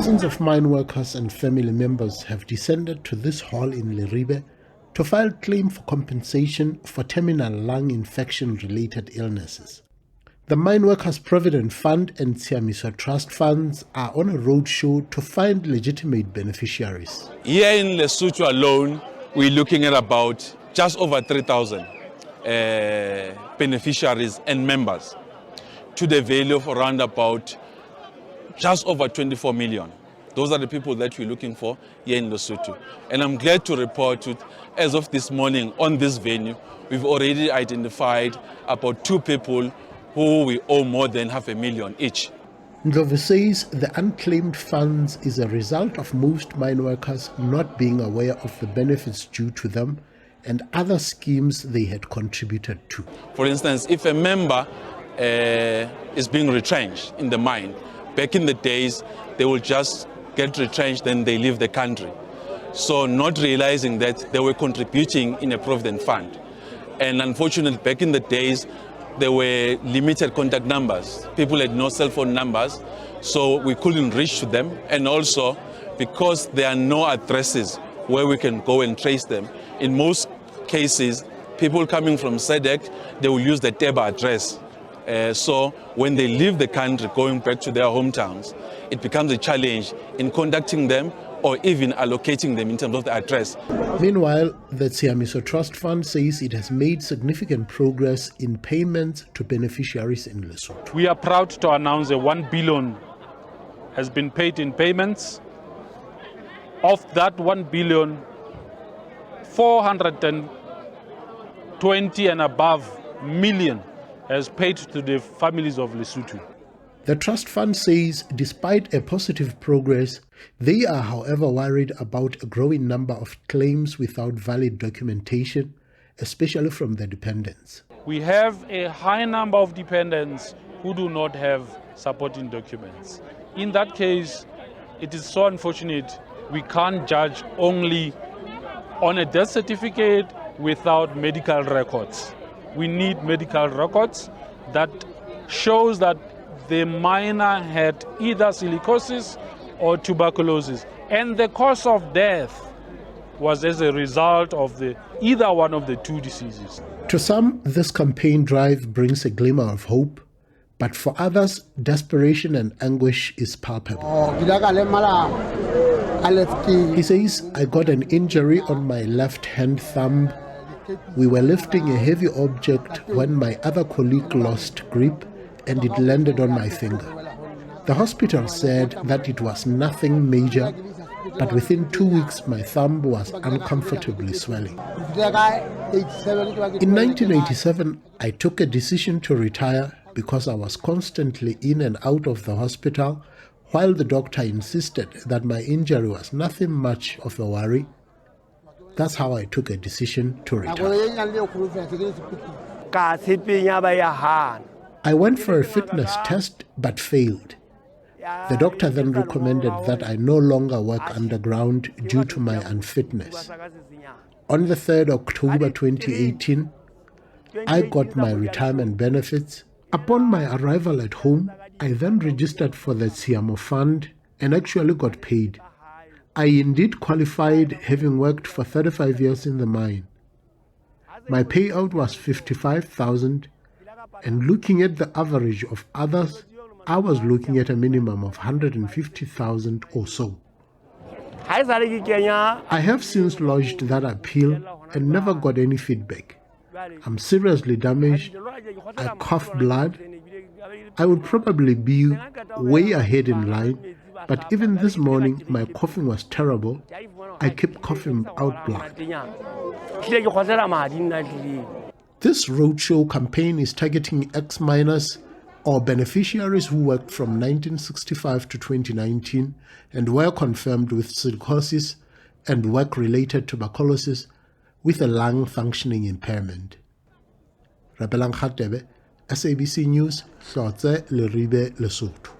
Thousands of mine workers and family members have descended to this hall in Leribe to file claim for compensation for terminal lung infection-related illnesses. The Mineworkers Provident Fund and SABC Trust Funds are on a roadshow to find legitimate beneficiaries. Here in Lesotho alone, we're looking at about just over 3,000 beneficiaries and members to the value of around about just over 24 million. Those are the people that we're looking for here in Lesotho. And I'm glad to report that as of this morning on this venue, we've already identified about 2 people who we owe more than $500,000 each. Ndlovu says the unclaimed funds is a result of most mine workers not being aware of the benefits due to them and other schemes they had contributed to. For instance, if a member is being retrenched in the mine, back in the days, they will just get retrenched, then they leave the country. So not realizing that they were contributing in a provident fund. And unfortunately, back in the days, there were limited contact numbers. People had no cell phone numbers, so we couldn't reach to them. And also, because there are no addresses where we can go and trace them, in most cases, people coming from SADC, they will use the TEBA address. So when they leave the country, going back to their hometowns, it becomes a challenge in contacting them or even allocating them in terms of the address. Meanwhile, the SABC Trust Fund says it has made significant progress in payments to beneficiaries in Lesotho. We are proud to announce that 1 billion has been paid in payments. Of that 1 billion, 420 and above million has paid to the families of Lesotho. The trust fund says despite a positive progress, they are however worried about a growing number of claims without valid documentation, especially from the dependents. We have a high number of dependents who do not have supporting documents. In that case, it is so unfortunate we can't judge only on a death certificate without medical records. We need medical records that shows that the miner had either silicosis or tuberculosis, and the cause of death was as a result of either one of the 2 diseases. To some, this campaign drive brings a glimmer of hope, but for others, desperation and anguish is palpable. He says, "I got an injury on my left hand thumb. We were lifting a heavy object when my other colleague lost grip and it landed on my finger. The hospital said that it was nothing major, but within 2 weeks my thumb was uncomfortably swelling." In 1987, I took a decision to retire because I was constantly in and out of the hospital, while the doctor insisted that my injury was nothing much of a worry. That's how I took a decision to retire. I went for a fitness test but failed. The doctor then recommended that I no longer work underground due to my unfitness. On the 3rd October 2018, I got my retirement benefits. Upon my arrival at home, I then registered for the SABC fund and actually got paid. I indeed qualified, having worked for 35 years in the mine. My payout was 55,000, and looking at the average of others, I was looking at a minimum of 150,000 or so. I have since lodged that appeal and never got any feedback. I'm seriously damaged. I cough blood. I would probably be way ahead in line, but even this morning my coughing was terrible. I kept coughing out blood. This roadshow campaign is targeting ex-miners or beneficiaries who worked from 1965 to 2019 and were confirmed with silicosis and work-related tuberculosis with a lung functioning impairment. Rabelang Khatebe, SABC News, Leribe, Lesotho.